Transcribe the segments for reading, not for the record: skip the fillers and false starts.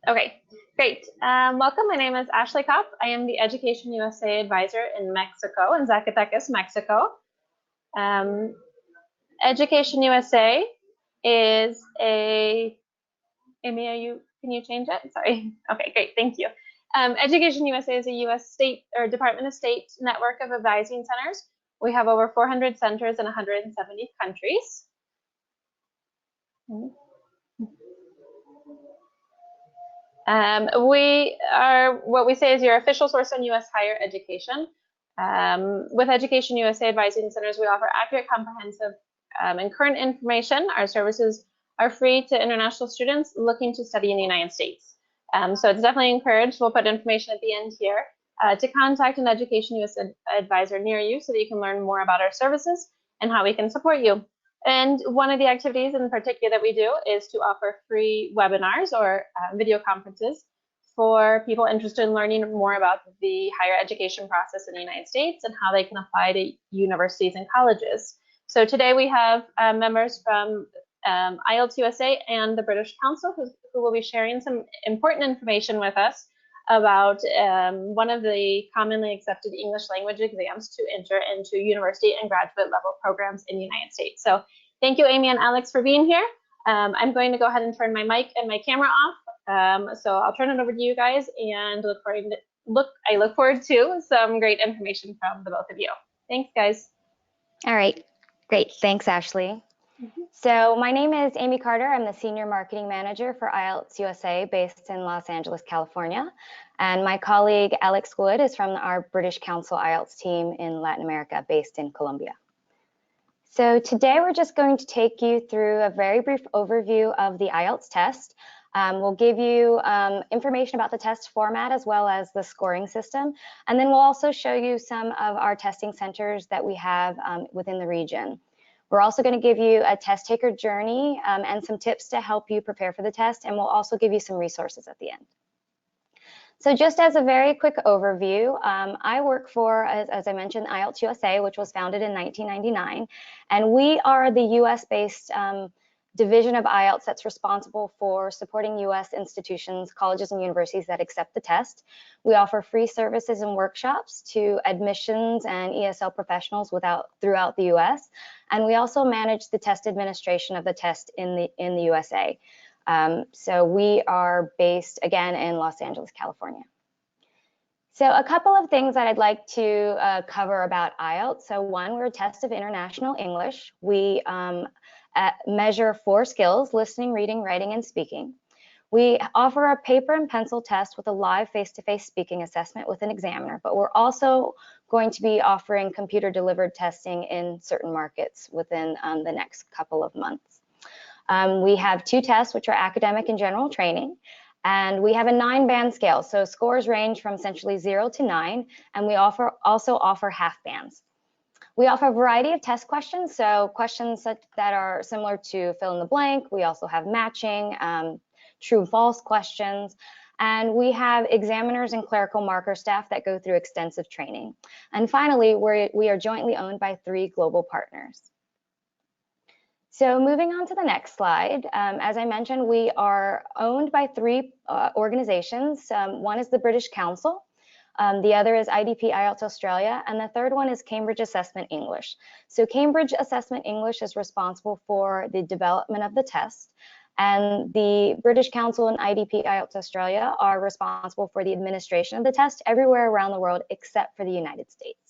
Okay, great. Welcome. My name is Ashley Kopp. I am the Education USA advisor in Mexico, in Zacatecas, Mexico. Education USA is Amy, can you change it? Sorry. Okay, great. Thank you. Education USA is a U.S. state or Department of State network of advising centers. We have over 400 centers in 170 countries. We are what we say is your official source on U.S. higher education. With Education USA Advising Centers, we offer accurate, comprehensive, and current information. Our services are free to international students looking to study in the United States. So it's definitely encouraged. We'll put information at the end here to contact an Education USA advisor near you so that you can learn more about our services and how we can support you. And one of the activities in particular that we do is to offer free webinars or video conferences for people interested in learning more about the higher education process in the United States and how they can apply to universities and colleges. So today we have members from IELTS USA and the British Council who will be sharing some important information with us about one of the commonly accepted English language exams to enter into university and graduate level programs in the United States. So thank you, Amy and Alex, for being here. I'm going to go ahead and turn my mic and my camera off. So I'll turn it over to you guys and I look forward to some great information from the both of you. Thanks, guys. All right, great. Thanks, Ashley. So my name is Amy Carter. I'm the Senior Marketing Manager for IELTS USA based in Los Angeles, California. And my colleague Alex Wood is from our British Council IELTS team in Latin America based in Colombia. So today we're just going to take you through a very brief overview of the IELTS test. We'll give you information about the test format as well as the scoring system. And then we'll also show you some of our testing centers that we have within the region. We're also going to give you a test taker journey and some tips to help you prepare for the test, and we'll also give you some resources at the end. So just as a very quick overview, I work for, as I mentioned, IELTS USA, which was founded in 1999, and we are the US-based division of IELTS that's responsible for supporting US institutions, colleges, and universities that accept the test. We offer free services and workshops to admissions and ESL professionals throughout the US, and we also manage the test administration of the test in the USA. So we are based, again, in Los Angeles, California. So a couple of things that I'd like to cover about IELTS. So one, we're a test of international English. We measure 4 skills: listening, reading, writing, and speaking. We offer a paper and pencil test with a live face-to-face speaking assessment with an examiner, but we're also going to be offering computer-delivered testing in certain markets within the next couple of months. We have 2 tests, which are academic and general training, and we have a 9-band scale. So scores range from essentially 0 to 9, and we also offer half bands. We offer a variety of test questions, so questions that are similar to fill in the blank. We also have matching, true and false questions, and we have examiners and clerical marker staff that go through extensive training. And finally, we are jointly owned by 3 global partners. So moving on to the next slide, as I mentioned, we are owned by 3 organizations. One is the British Council, the other is IDP IELTS Australia, and the third one is Cambridge Assessment English. So Cambridge Assessment English is responsible for the development of the test, and the British Council and IDP IELTS Australia are responsible for the administration of the test everywhere around the world except for the United States.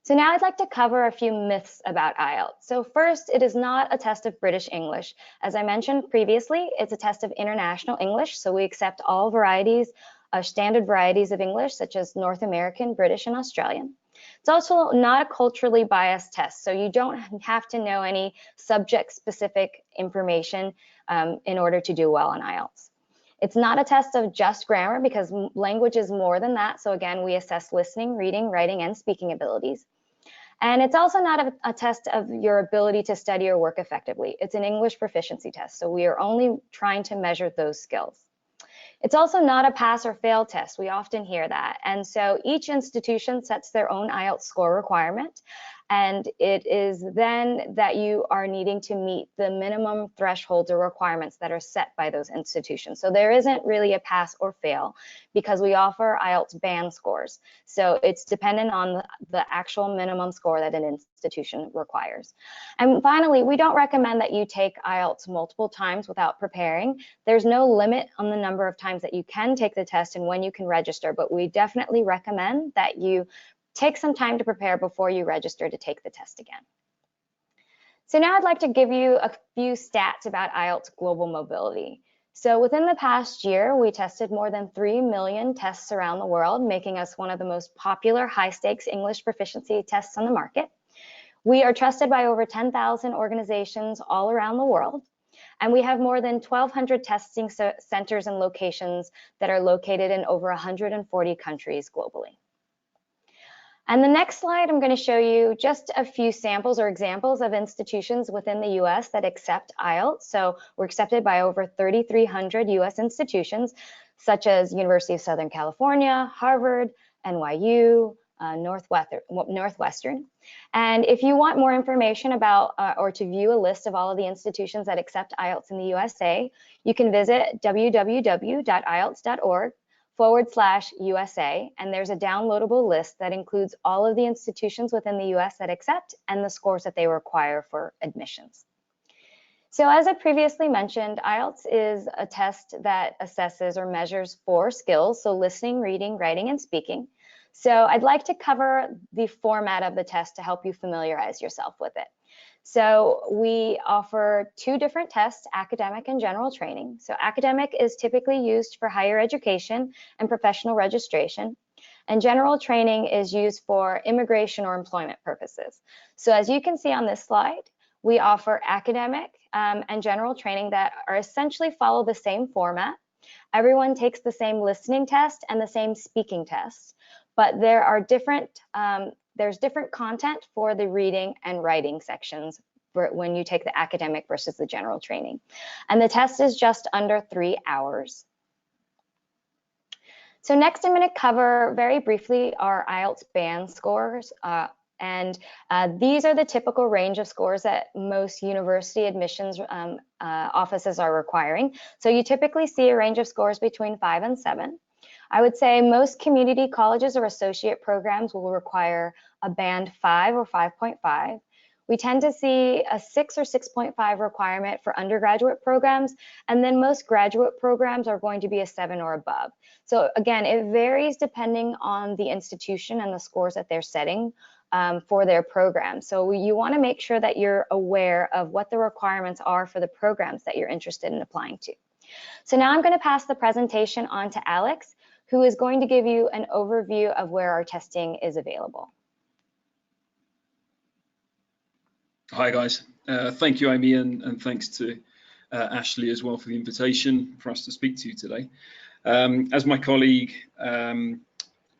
So now I'd like to cover a few myths about IELTS. So first, it is not a test of British English. As I mentioned previously, it's a test of international English, so we accept all varieties, standard varieties of English, such as North American, British, and Australian. It's also not a culturally biased test, so you don't have to know any subject-specific information in order to do well on IELTS. It's not a test of just grammar because language is more than that. So again, we assess listening, reading, writing, and speaking abilities. And it's also not a test of your ability to study or work effectively. It's an English proficiency test, so we are only trying to measure those skills. It's also not a pass or fail test. We often hear that. And so each institution sets their own IELTS score requirement. And it is then that you are needing to meet the minimum thresholds or requirements that are set by those institutions. So there isn't really a pass or fail because we offer IELTS band scores. So it's dependent on the actual minimum score that an institution requires. And finally, we don't recommend that you take IELTS multiple times without preparing. There's no limit on the number of times that you can take the test and when you can register, but we definitely recommend that you take some time to prepare before you register to take the test again. So now I'd like to give you a few stats about IELTS global mobility. So within the past year, we tested more than 3 million tests around the world, making us one of the most popular high-stakes English proficiency tests on the market. We are trusted by over 10,000 organizations all around the world, and we have more than 1,200 testing centers and locations that are located in over 140 countries globally. And the next slide, I'm going to show you just a few samples or examples of institutions within the US that accept IELTS. So we're accepted by over 3,300 US institutions, such as University of Southern California, Harvard, NYU, Northwestern. And if you want more information about or to view a list of all of the institutions that accept IELTS in the USA, you can visit www.ielts.org/USA, and there's a downloadable list that includes all of the institutions within the US that accept and the scores that they require for admissions. So as I previously mentioned, IELTS is a test that assesses or measures 4 skills, so listening, reading, writing, and speaking. So I'd like to cover the format of the test to help you familiarize yourself with it. So we offer 2 different tests, academic and general training. So academic is typically used for higher education and professional registration, and general training is used for immigration or employment purposes. So as you can see on this slide, we offer academic and general training that are essentially follow the same format. Everyone takes the same listening test and the same speaking test, but there are there's different content for the reading and writing sections when you take the academic versus the general training. And the test is just under 3 hours. So next I'm going to cover very briefly our IELTS band scores. These are the typical range of scores that most university admissions offices are requiring. So you typically see a range of scores between 5 and 7. I would say most community colleges or associate programs will require a band 5 or 5.5. We tend to see a 6 or 6.5 requirement for undergraduate programs, and then most graduate programs are going to be a 7 or above. So again, it varies depending on the institution and the scores that they're setting for their program. So you want to make sure that you're aware of what the requirements are for the programs that you're interested in applying to. So now I'm going to pass the presentation on to Alex, who is going to give you an overview of where our testing is available. Hi guys, thank you Amy, and thanks to Ashley as well for the invitation for us to speak to you today. As my colleague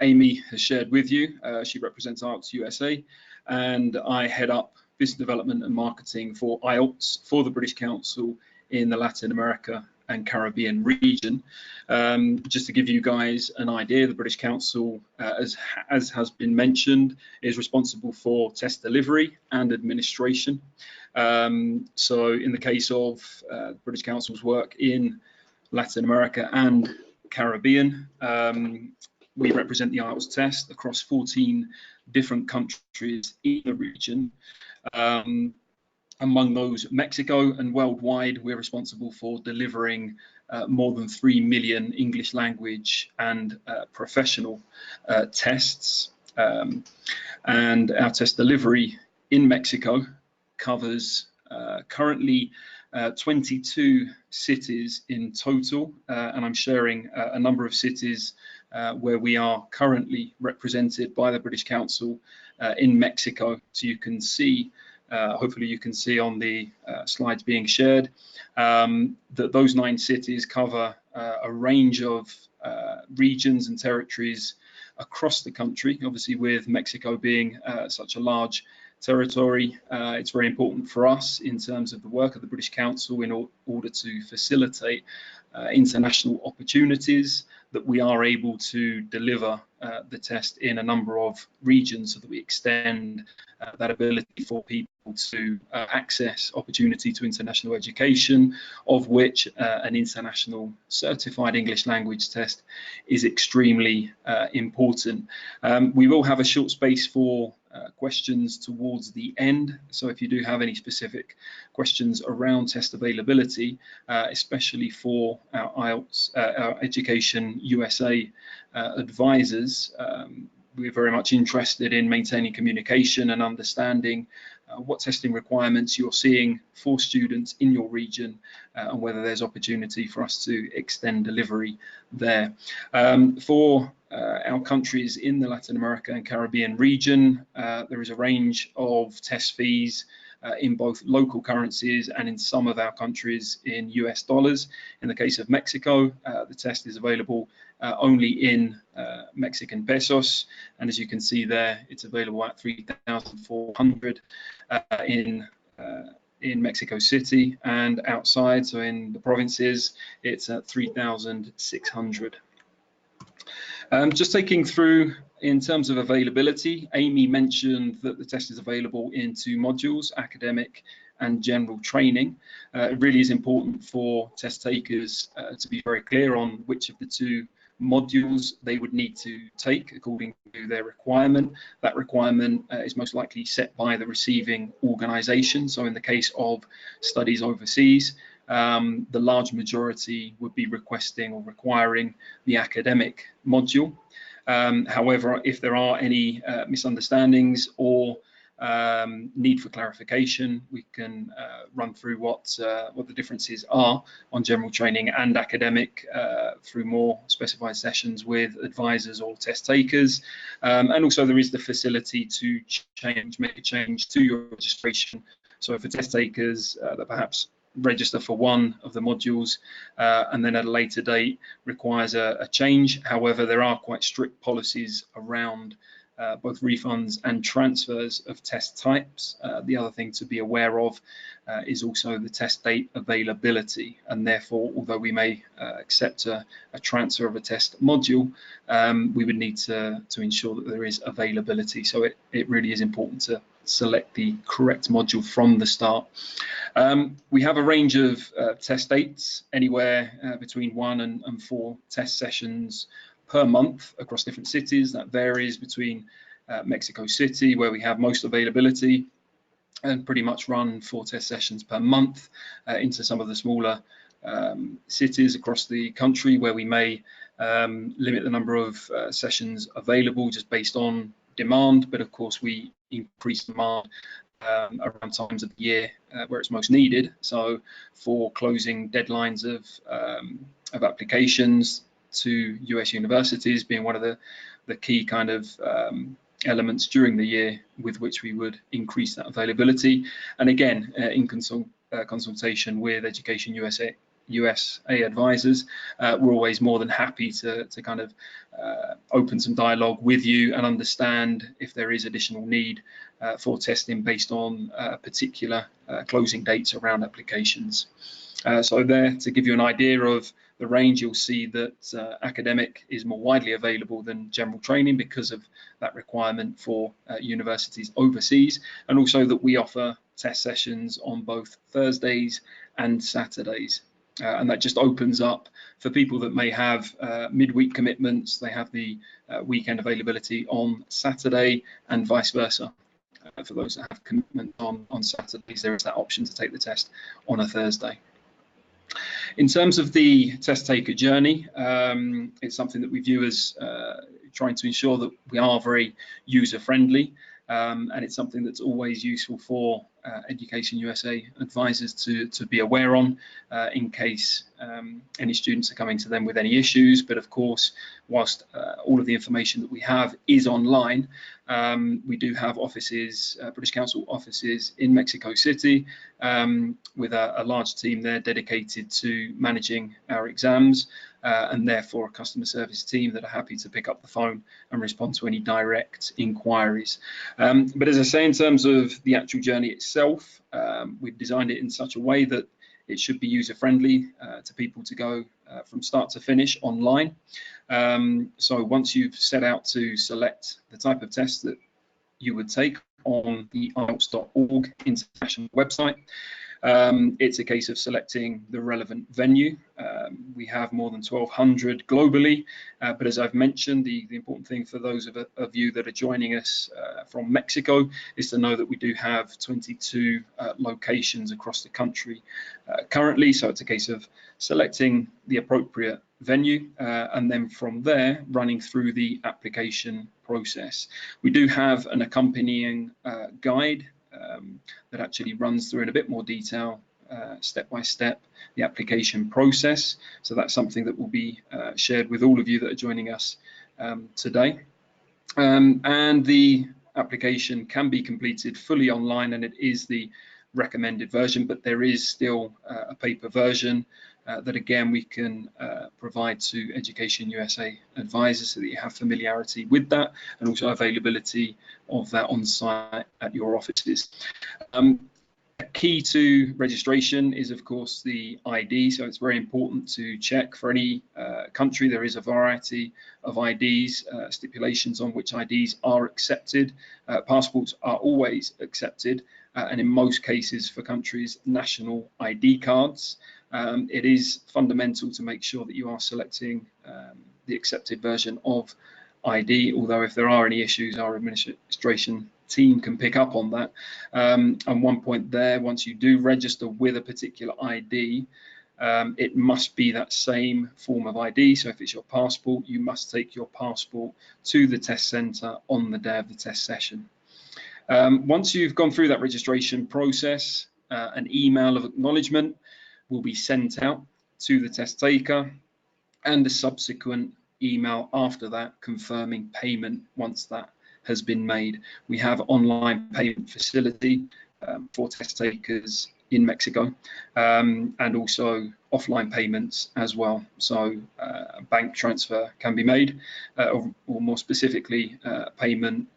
Amy has shared with you, she represents IELTS USA, and I head up business development and marketing for IELTS for the British Council in the Latin America and Caribbean region. Just to give you guys an idea, the British Council, as has been mentioned, is responsible for test delivery and administration. So in the case of British Council's work in Latin America and Caribbean, we represent the IELTS test across 14 different countries in the region. Among those, Mexico, and worldwide, we're responsible for delivering more than 3 million English language and professional tests. And our test delivery in Mexico covers currently 22 cities in total, and I'm sharing a number of cities where we are currently represented by the British Council in Mexico. So you can see, hopefully you can see on the slides being shared, that those 9 cities cover a range of regions and territories across the country. Obviously, with Mexico being such a large territory, it's very important for us in terms of the work of the British Council in order to facilitate international opportunities, that we are able to deliver the test in a number of regions so that we extend that ability for people to access opportunity to international education, of which an international certified English language test is extremely important. We will have a short space for questions towards the end, so if you do have any specific questions around test availability, especially for our IELTS, our Education USA advisors, we're very much interested in maintaining communication and understanding what testing requirements you're seeing for students in your region and whether there's opportunity for us to extend delivery there. For our countries in the Latin America and Caribbean region, there is a range of test fees in both local currencies and in some of our countries in US dollars. In the case of Mexico, the test is available only in Mexican pesos, and as you can see there, it's available at 3,400 in Mexico City, and outside, so in the provinces, it's at 3,600. Just taking through in terms of availability, Amy mentioned that the test is available in 2 modules, academic and general training. It really is important for test takers to be very clear on which of the 2 modules they would need to take according to their requirement. That requirement is most likely set by the receiving organisation. So in the case of studies overseas, the large majority would be requesting or requiring the academic module. However, if there are any misunderstandings or need for clarification, we can run through what the differences are on general training and academic through more specified sessions with advisors or test takers. And also there is the facility to make a change to your registration. So for test takers that perhaps register for one of the modules and then at a later date requires a change. However, there are quite strict policies around both refunds and transfers of test types. The other thing to be aware of is also the test date availability, and therefore, although we may accept a transfer of a test module, we would need to ensure that there is availability. So it really is important to select the correct module from the start. We have a range of test dates, anywhere between 1 and 4 test sessions per month across different cities. That varies between Mexico City, where we have most availability, and pretty much run 4 test sessions per month, into some of the smaller cities across the country, where we may limit the number of sessions available just based on demand. But of course, we increase demand around times of the year where it's most needed. So for closing deadlines of applications to US universities being one of the key kind of elements during the year with which we would increase that availability. And again, in consultation with Education USA advisors, we're always more than happy to kind of open some dialogue with you and understand if there is additional need for testing based on particular closing dates around applications. So there, to give you an idea of the range, you'll see that academic is more widely available than general training because of that requirement for universities overseas, and also that we offer test sessions on both Thursdays and Saturdays. And that just opens up for people that may have midweek commitments. They have the weekend availability on Saturday, and vice versa. For those that have commitment on Saturdays, there is that option to take the test on a Thursday. In terms of the test taker journey, it's something that we view as trying to ensure that we are very user friendly, and it's something that's always useful for Education USA advisors to be aware on in case any students are coming to them with any issues. But of course, whilst all of the information that we have is online, we do have offices, British Council offices in Mexico City, with a large team there dedicated to managing our exams, and therefore a customer service team that are happy to pick up the phone and respond to any direct inquiries. But as I say, in terms of the actual journey itself, we've designed it in such a way that it should be user friendly to people to go from start to finish online. So once you've set out to select the type of test that you would take on the IELTS.org international website, it's a case of selecting the relevant venue. We have more than 1,200 globally, but as I've mentioned, the important thing for those of you that are joining us from Mexico is to know that we do have 22 locations across the country currently. So it's a case of selecting the appropriate venue and then from there running through the application process. We do have an accompanying guide that actually runs through in a bit more detail, step by step, the application process. So that's something that will be shared with all of you that are joining us today. And the application can be completed fully online, and it is the recommended version, but there is still a paper version that again we can provide to Education USA advisors so that you have familiarity with that, and also availability of that on site at your offices. Key to registration is of course the ID, so it's very important to check for any country. There is a variety of IDs, stipulations on which IDs are accepted. Passports are always accepted, and in most cases for countries, national ID cards. It is fundamental to make sure that you are selecting the accepted version of ID, although if there are any issues, our administration team can pick up on that. And one point there, once you do register with a particular ID, it must be that same form of ID. So if it's your passport, you must take your passport to the test centre on the day of the test session. Once you've gone through that registration process, an email of acknowledgement will be sent out to the test taker, and a subsequent email after that confirming payment once that has been made. We have online payment facility for test takers in Mexico, and also offline payments as well. So a bank transfer can be made, or more specifically, payment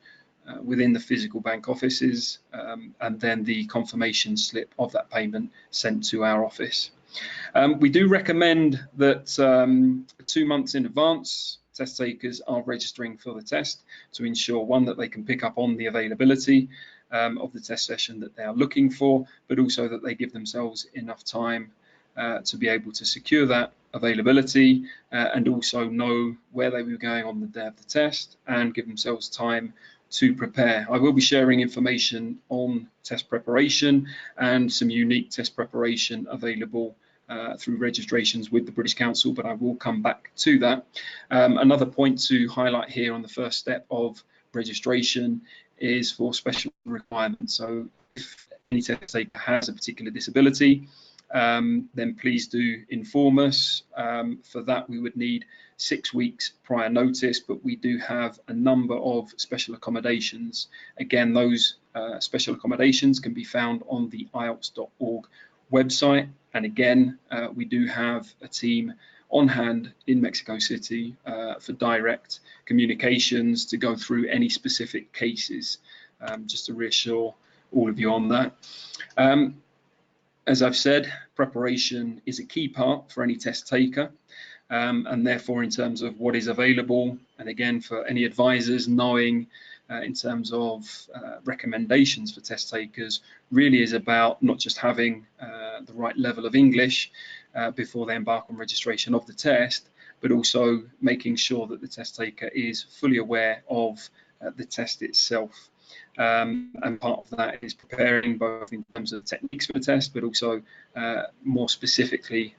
within the physical bank offices, and then the confirmation slip of that payment sent to our office. We do recommend that 2 months in advance, test takers are registering for the test to ensure, one, that they can pick up on the availability of the test session that they are looking for, but also that they give themselves enough time to be able to secure that availability and also know where they were going on the day of the test and give themselves time to prepare. I will be sharing information on test preparation and some unique test preparation available through registrations with the British Council, but I will come back to that. Another point to highlight here on the first step of registration is for special requirements. So if any test taker has a particular disability, then please do inform us. For that, we would need 6 weeks prior notice, but we do have a number of special accommodations. Again, those special accommodations can be found on the IELTS.org website. And again, we do have a team on hand in Mexico City for direct communications to go through any specific cases, just to reassure all of you on that. As I've said, preparation is a key part for any test taker, and therefore in terms of what is available, and again for any advisors, knowing in terms of recommendations for test takers really is about not just having the right level of English before they embark on registration of the test, but also making sure that the test taker is fully aware of the test itself. And part of that is preparing both in terms of techniques for the test, but also more specifically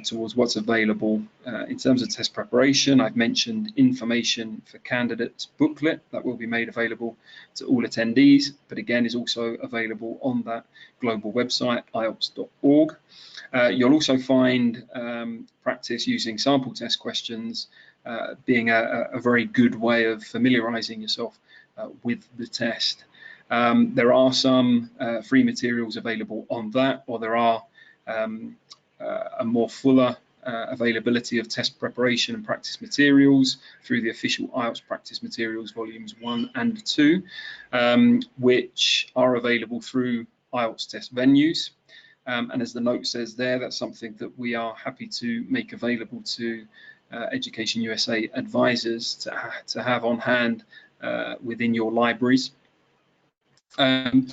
towards what's available in terms of test preparation. I've mentioned information for candidates booklet that will be made available to all attendees, but again is also available on that global website, IELTS.org. You'll also find practice using sample test questions being a very good way of familiarizing yourself with the test. There are some free materials available on that, or there are a more fuller availability of test preparation and practice materials through the official IELTS practice materials volumes 1 and 2, which are available through IELTS test venues. And as the note says there, that's something that we are happy to make available to Education USA advisors to have on hand within your libraries. An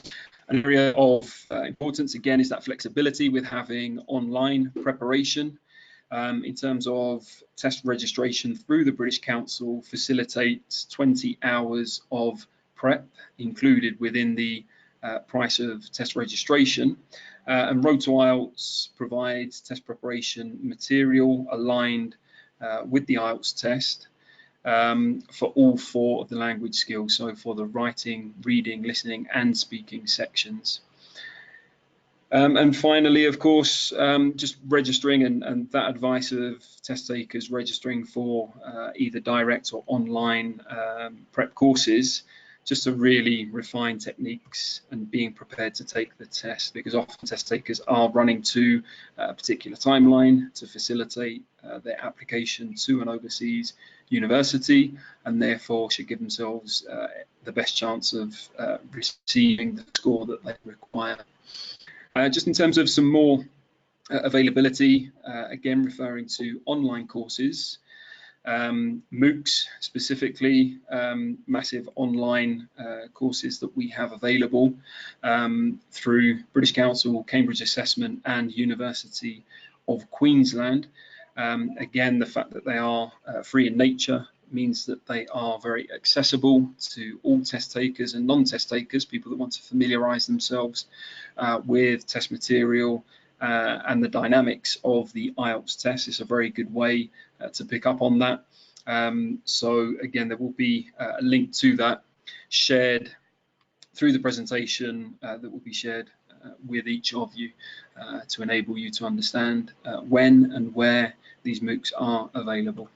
area of importance again is that flexibility with having online preparation. In terms of test registration through the British Council facilitates 20 hours of prep included within the price of test registration. And Road to IELTS provides test preparation material aligned with the IELTS test for all 4 of the language skills, so for the writing, reading, listening and speaking sections. And finally, of course, just registering and that advice of test takers registering for either direct or online prep courses, just to really refine techniques and being prepared to take the test, because often test takers are running to a particular timeline to facilitate their application to an overseas university, and therefore should give themselves the best chance of receiving the score that they require. Just in terms of some more availability, again referring to online courses, MOOCs specifically, massive online courses that we have available through British Council, Cambridge Assessment and University of Queensland. Again, the fact that they are free in nature means that they are very accessible to all test takers and non-test takers, people that want to familiarise themselves with test material and the dynamics of the IELTS test. It's a very good way to pick up on that. So again, there will be a link to that shared through the presentation that will be shared with each of you to enable you to understand when and where these MOOCs are available.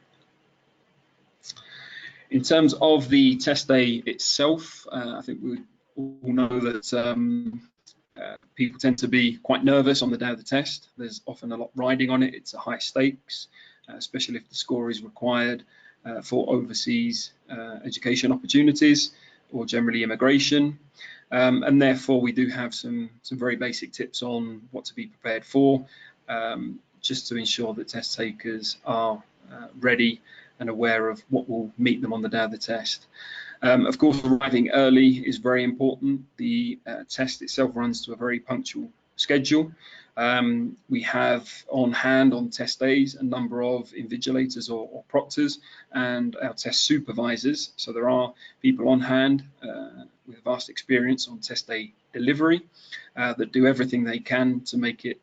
In terms of the test day itself, I think we all know that people tend to be quite nervous on the day of the test. There's often a lot riding on it. It's a high stakes, especially if the score is required for overseas education opportunities or generally immigration. And therefore we do have some very basic tips on what to be prepared for, just to ensure that test takers are ready and aware of what will meet them on the day of the test. Of course, arriving early is very important. The test itself runs to a very punctual schedule. We have on hand on test days a number of invigilators or proctors and our test supervisors. So there are people on hand with vast experience on test day delivery that do everything they can to make it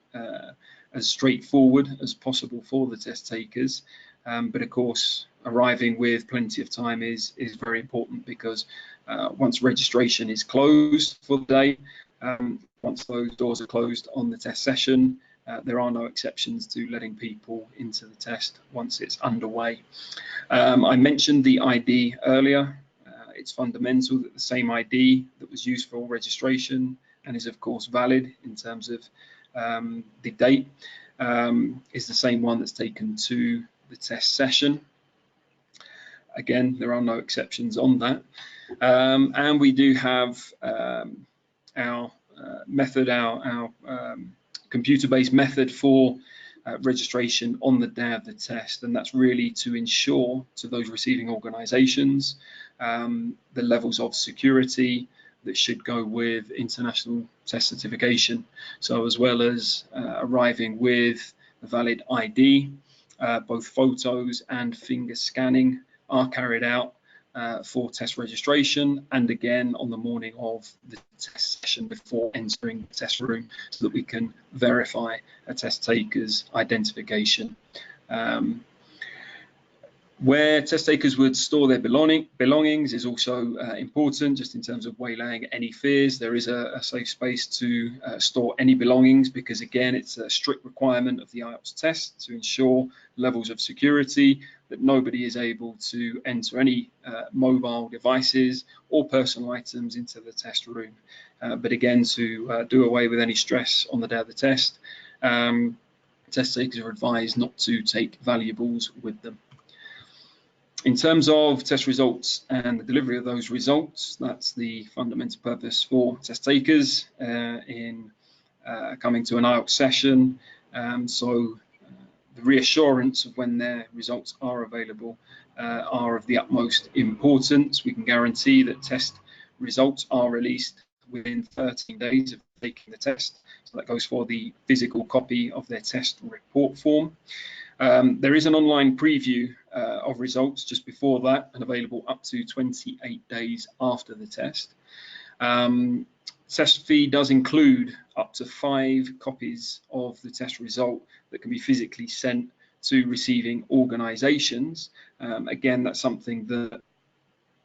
as straightforward as possible for the test takers. But of course, arriving with plenty of time is very important, because once registration is closed for the day, once those doors are closed on the test session, there are no exceptions to letting people into the test once it's underway. I mentioned the ID earlier. It's fundamental that the same ID that was used for registration and is of course valid in terms of the date is the same one that's taken to the test session. Again, there are no exceptions on that. And we do have our method, our computer-based method for registration on the day of the test, and that's really to ensure to those receiving organisations the levels of security that should go with international test certification. So as well as arriving with a valid ID, both photos and finger scanning are carried out for test registration, and again on the morning of the test session before entering the test room, so that we can verify a test taker's identification. Where test takers would store their belongings is also important, just in terms of waylaying any fears. There is a safe space to store any belongings, because again, it's a strict requirement of the IELTS test to ensure levels of security, that nobody is able to enter any mobile devices or personal items into the test room. But again, to do away with any stress on the day of the test, test takers are advised not to take valuables with them. In terms of test results and the delivery of those results, that's the fundamental purpose for test takers in coming to an IELTS session. The reassurance of when their results are available are of the utmost importance. We can guarantee that test results are released within 13 days of taking the test. So that goes for the physical copy of their test report form. There is an online preview of results just before that and available up to 28 days after the test. Test fee does include up to 5 copies of the test result that can be physically sent to receiving organisations. Again, that's something that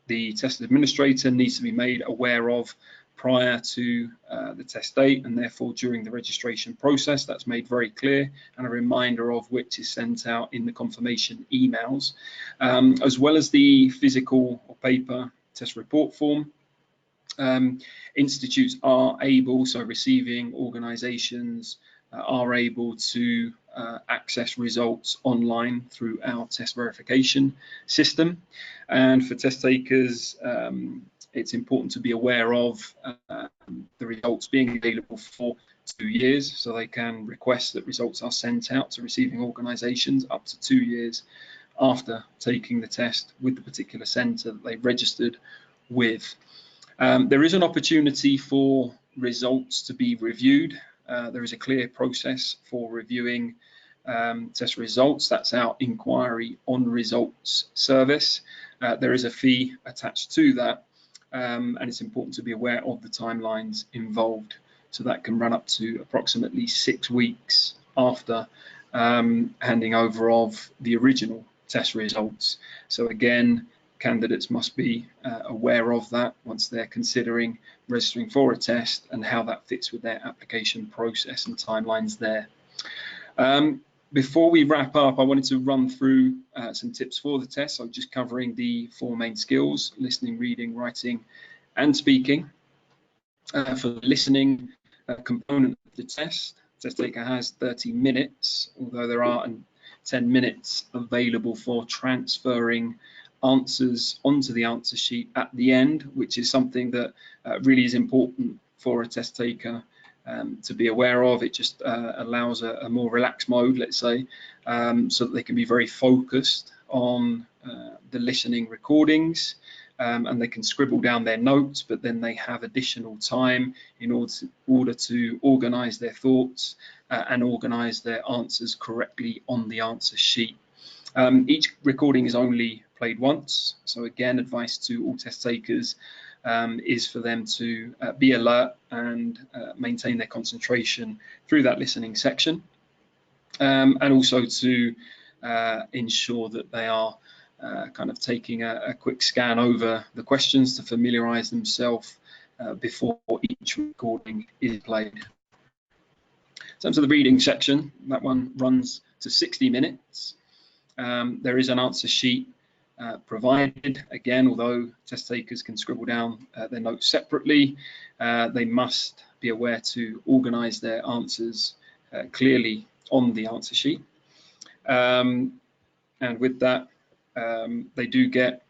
the test administrator needs to be made aware of prior to the test date, and therefore during the registration process that's made very clear, and a reminder of which is sent out in the confirmation emails, as well as the physical or paper test report form. Institutes are able, so receiving organisations are able to access results online through our test verification system. And for test takers, it's important to be aware of the results being available for 2 years, so they can request that results are sent out to receiving organisations up to 2 years after taking the test with the particular centre that they registered with. There is an opportunity for results to be reviewed. There is a clear process for reviewing test results. That's our inquiry on results service. There is a fee attached to that, and it's important to be aware of the timelines involved. So that can run up to approximately 6 weeks after handing over of the original test results. So again, candidates must be aware of that once they're considering registering for a test and how that fits with their application process and timelines there. Before we wrap up, I wanted to run through some tips for the test. So just covering the 4 main skills: listening, reading, writing, and speaking. For the listening component of the test taker has 30 minutes, although there are 10 minutes available for transferring answers onto the answer sheet at the end, which is something that really is important for a test taker to be aware of. It just allows a more relaxed mode, let's say, so that they can be very focused on the listening recordings, and they can scribble down their notes, but then they have additional time in order to organise their thoughts and organise their answers correctly on the answer sheet. Each recording is only played once, so again, advice to all test takers is for them to be alert and maintain their concentration through that listening section, and also to ensure that they are kind of taking a quick scan over the questions to familiarise themselves before each recording is played. In terms of the reading section, that one runs to 60 minutes. There is an answer sheet provided. Again, although test takers can scribble down their notes separately, they must be aware to organise their answers clearly on the answer sheet. And with that, they do get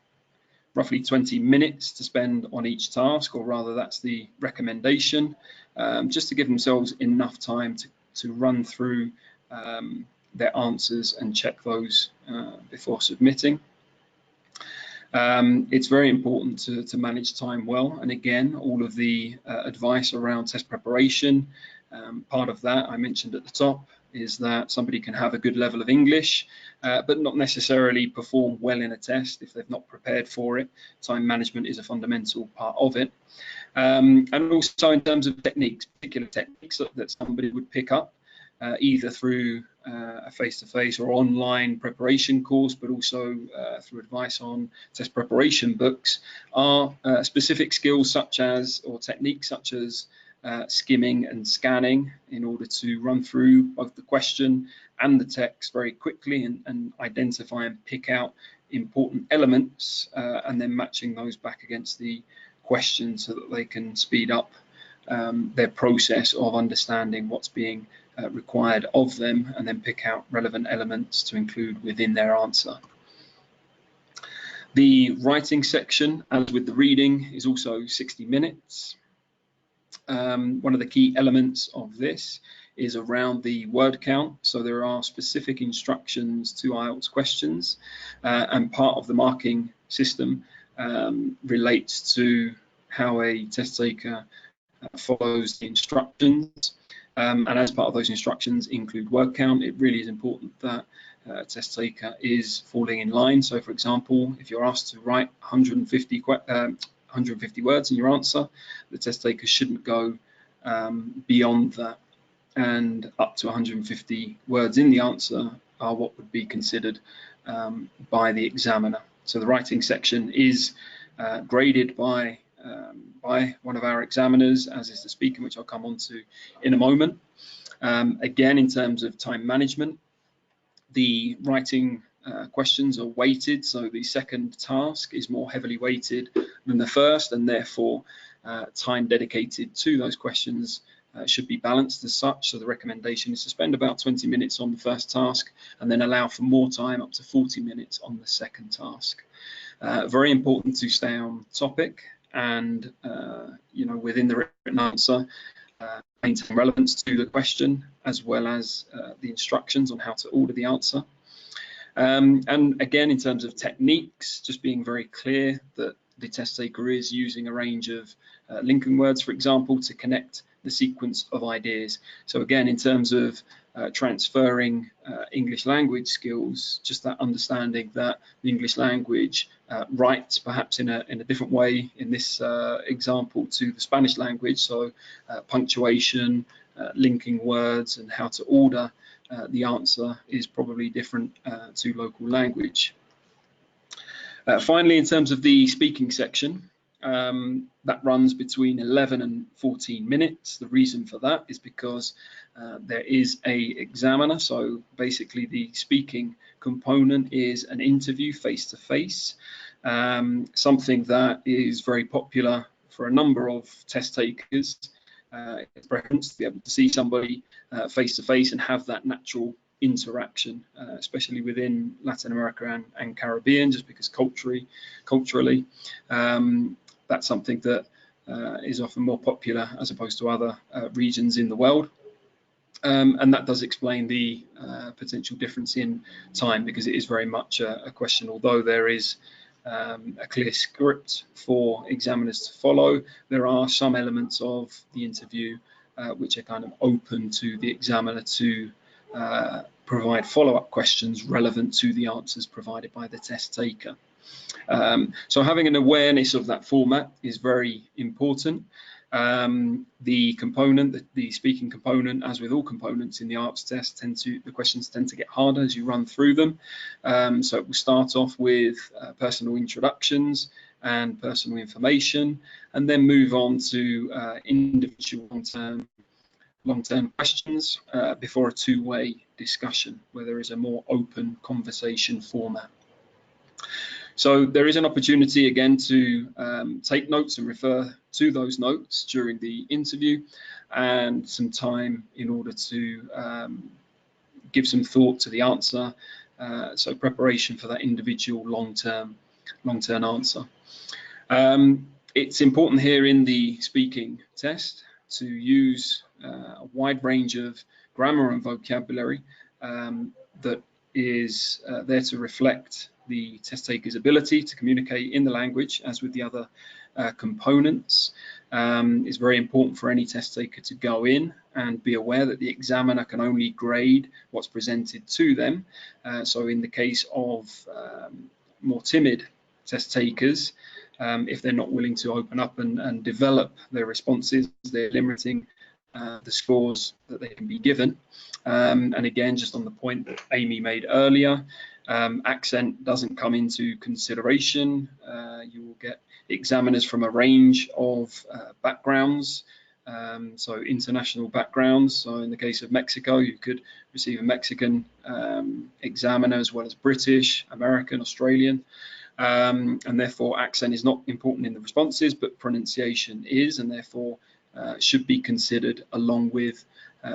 roughly 20 minutes to spend on each task, or rather that's the recommendation, just to give themselves enough time to run through their answers and check those before submitting. It's very important to manage time well, and again, all of the advice around test preparation, part of that I mentioned at the top is that somebody can have a good level of English, but not necessarily perform well in a test if they've not prepared for it. Time management is a fundamental part of it. And also in terms of techniques, particular techniques that somebody would pick up, either through a face-to-face or online preparation course, but also through advice on test preparation books, are specific skills such as, or techniques such as, skimming and scanning in order to run through both the question and the text very quickly and identify and pick out important elements, and then matching those back against the question so that they can speed up their process of understanding what's being required of them, and then pick out relevant elements to include within their answer. The writing section, as with the reading, is also 60 minutes. One of the key elements of this is around the word count. So there are specific instructions to IELTS questions, and part of the marking system relates to how a test taker follows the instructions. And as part of those instructions include word count, it really is important that a test taker is falling in line. So for example, if you're asked to write 150 words in your answer, the test taker shouldn't go beyond that, and up to 150 words in the answer are what would be considered by the examiner. So the writing section is graded by one of our examiners, as is the speaking, which I'll come on to in a moment. Again, in terms of time management, the writing questions are weighted, so the second task is more heavily weighted than the first, and therefore time dedicated to those questions should be balanced as such. So the recommendation is to spend about 20 minutes on the first task and then allow for more time, up to 40 minutes, on the second task. Very important to stay on topic and within the written answer, maintain relevance to the question, as well as the instructions on how to order the answer. And again, in terms of techniques, just being very clear that the test taker is using a range of linking words, for example, to connect the sequence of ideas. So again, in terms of transferring English language skills, just that understanding that the English language writes perhaps in a different way in this example to the Spanish language. So punctuation, linking words, and how to order the answer is probably different to local language. Finally, in terms of the speaking section, that runs between 11 and 14 minutes. The reason for that is because there is a examiner. So basically the speaking component is an interview face-to-face, something that is very popular for a number of test takers. It's preference to be able to see somebody face-to-face and have that natural interaction, especially within Latin America and Caribbean, just because culturally, that's something that is often more popular as opposed to other regions in the world. And that does explain the potential difference in time, because it is very much a question, although there is a clear script for examiners to follow, there are some elements of the interview which are kind of open to the examiner to provide follow-up questions relevant to the answers provided by the test taker. So having an awareness of that format is very important. The component, the speaking component, as with all components in the IELTS test, the questions tend to get harder as you run through them. So it will start off with personal introductions and personal information, and then move on to individual long-term questions before a two-way discussion where there is a more open conversation format. So there is an opportunity again to take notes and refer to those notes during the interview, and some time in order to give some thought to the answer. So preparation for that individual long-term answer. It's important here in the speaking test to use a wide range of grammar and vocabulary that is there to reflect the test taker's ability to communicate in the language, as with the other components. It's very important for any test taker to go in and be aware that the examiner can only grade what's presented to them. So in the case of more timid test takers, if they're not willing to open up and develop their responses, they're limiting the scores that they can be given. And again, just on the point that Amy made earlier, accent doesn't come into consideration. You will get examiners from a range of backgrounds, so international backgrounds. So in the case of Mexico, you could receive a Mexican examiner, as well as British, American, Australian. And therefore accent is not important in the responses, but pronunciation is, and therefore should be considered along with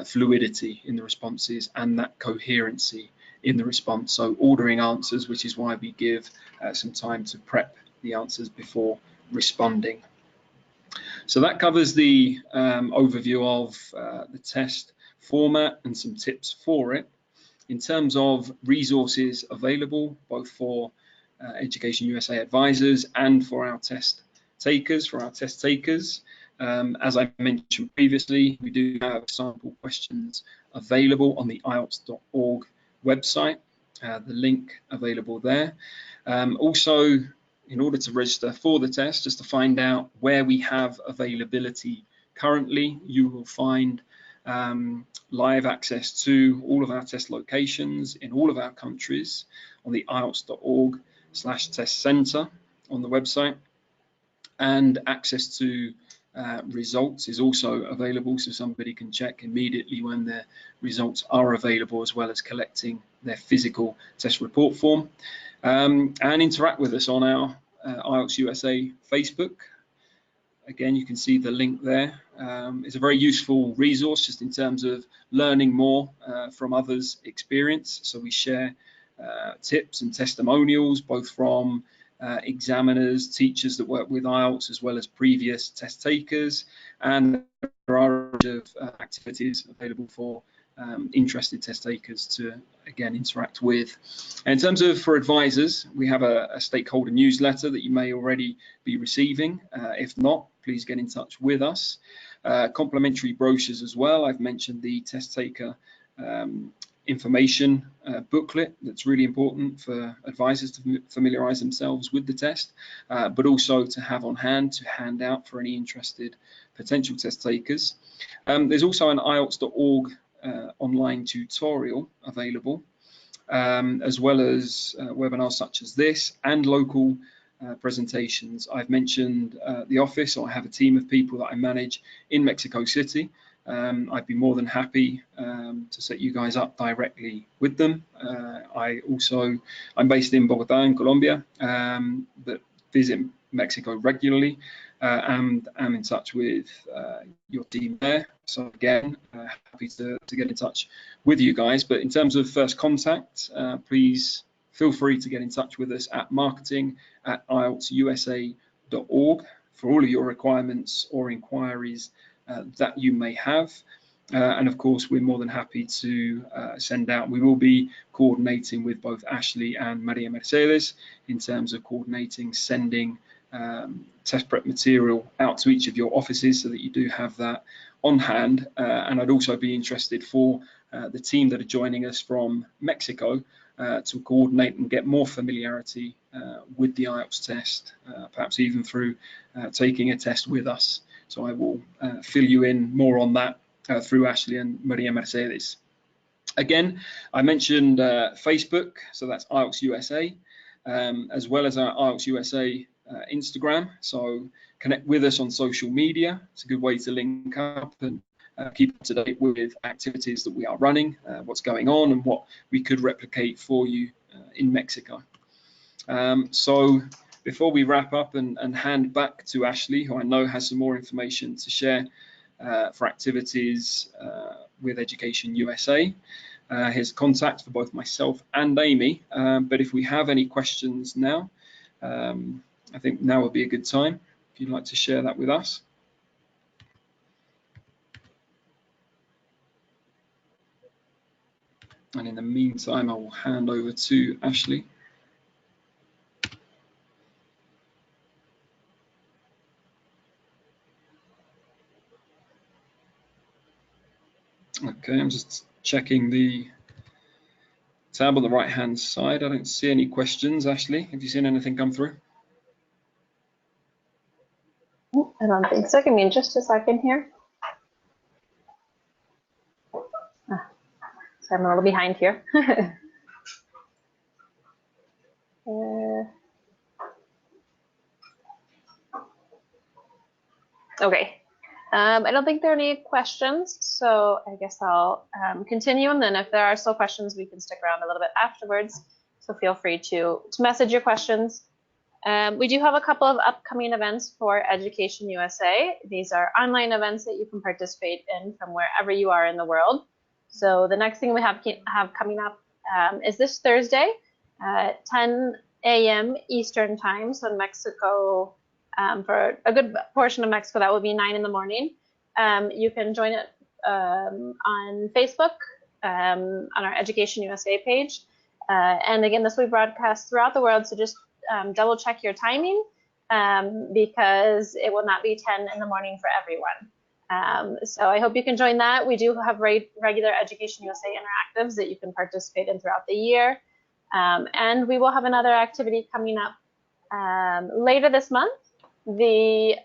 fluidity in the responses and that coherency in the response. So ordering answers, which is why we give some time to prep the answers before responding. So that covers the overview of the test format and some tips for it. In terms of resources available, both for Education USA advisors and for our test takers, as I mentioned previously, we do have sample questions available on the IELTS.org website, the link available there. Also, in order to register for the test, just to find out where we have availability currently, you will find live access to all of our test locations in all of our countries on the IELTS.org/test center on the website, and access to results is also available, so somebody can check immediately when their results are available, as well as collecting their physical test report form, and interact with us on our IELTS USA Facebook. Again, you can see the link there. It's a very useful resource just in terms of learning more from others' experience. So we share tips and testimonials, both from examiners, teachers that work with IELTS, as well as previous test takers. And there are a range of activities available for interested test takers to, again, interact with. And in terms of for advisors, we have a stakeholder newsletter that you may already be receiving. If not, please get in touch with us. Complimentary brochures as well. I've mentioned the test taker information booklet that's really important for advisors to familiarize themselves with the test, but also to have on hand to hand out for any interested potential test takers. There's also an IELTS.org online tutorial available, as well as webinars such as this and local presentations. I've mentioned the office, or I have a team of people that I manage in Mexico City. I'd be more than happy to set you guys up directly with them. I'm based in Bogota in Colombia, but visit Mexico regularly, and I'm in touch with your team there. So again, happy to get in touch with you guys. But in terms of first contact, please feel free to get in touch with us at marketing@IELTSusa.org for all of your requirements or inquiries that you may have. And of course, we're more than happy to send out. We will be coordinating with both Ashley and Maria Mercedes in terms of coordinating sending test prep material out to each of your offices, so that you do have that on hand. And I'd also be interested for the team that are joining us from Mexico to coordinate and get more familiarity with the IELTS test, perhaps even through taking a test with us. So I will fill you in more on that through Ashley and Maria Mercedes. Again, I mentioned Facebook, so that's IELTS USA, as well as our IELTS USA Instagram. So connect with us on social media. It's a good way to link up and keep up to date with activities that we are running, what's going on, and what we could replicate for you in Mexico. So before we wrap up and hand back to Ashley, who I know has some more information to share for activities with Education USA, his contact for both myself and Amy. But if we have any questions now, I think now would be a good time if you'd like to share that with us. And in the meantime, I will hand over to Ashley. Okay, I'm just checking the tab on the right-hand side. I don't see any questions. Ashley, have you seen anything come through? I don't think so. Give me just a second here. So I'm a little behind here. Okay. I don't think there are any questions, so I guess I'll continue, and then if there are still questions, we can stick around a little bit afterwards. So feel free to message your questions. We do have a couple of upcoming events for Education USA. These are online events that you can participate in from wherever you are in the world. So the next thing we have coming up is this Thursday at 10 a.m. Eastern time, so in Mexico For a good portion of Mexico, that will be 9 in the morning. You can join it on Facebook, on our Education USA page. And again, this will be broadcast throughout the world, so just double check your timing, because it will not be 10 in the morning for everyone. So I hope you can join that. We do have regular Education USA interactives that you can participate in throughout the year. And we will have another activity coming up later this month, the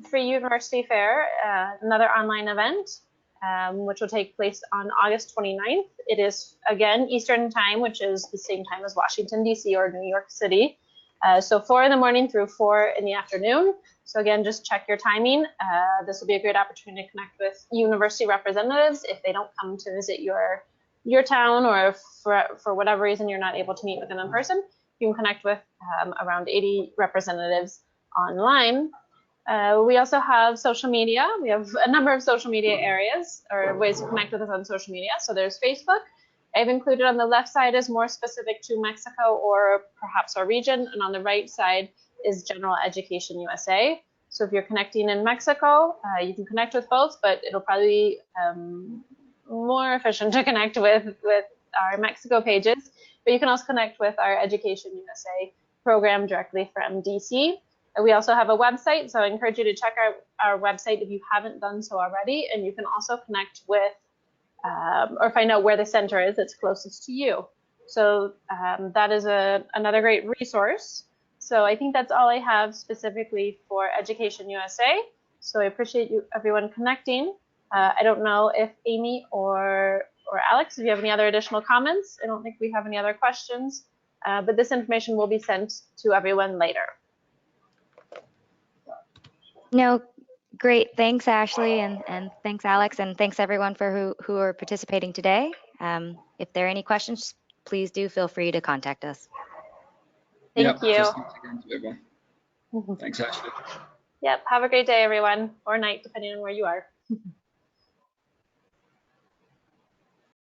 Free University Fair, another online event, which will take place on August 29th. It is, again, Eastern time, which is the same time as Washington, D.C. or New York City. So 4 in the morning through 4 in the afternoon. So again, just check your timing. This will be a great opportunity to connect with university representatives if they don't come to visit your town, or for whatever reason you're not able to meet with them in person. You can connect with around 80 representatives online. We also have social media. We have a number of social media areas, or ways to connect with us on social media. So there's Facebook. I've included on the left side is more specific to Mexico or perhaps our region, and on the right side is General Education USA. So if you're connecting in Mexico, you can connect with both, but it'll probably be more efficient to connect with our Mexico pages. But you can also connect with our Education USA program directly from DC. We also have a website, so I encourage you to check our website if you haven't done so already, and you can also connect with or find out where the center is that's closest to you. So that is another great resource. So I think that's all I have specifically for Education USA. So I appreciate you, everyone, connecting. I don't know if Amy or Alex, if you have any other additional comments. I don't think we have any other questions, but this information will be sent to everyone later. No, great. Thanks, Ashley, and thanks, Alex, and thanks everyone for who are participating today. If there are any questions, please do feel free to contact us. Thank you. Just thanks again to everyone. Thanks, Ashley. Yep. Have a great day, everyone, or night, depending on where you are.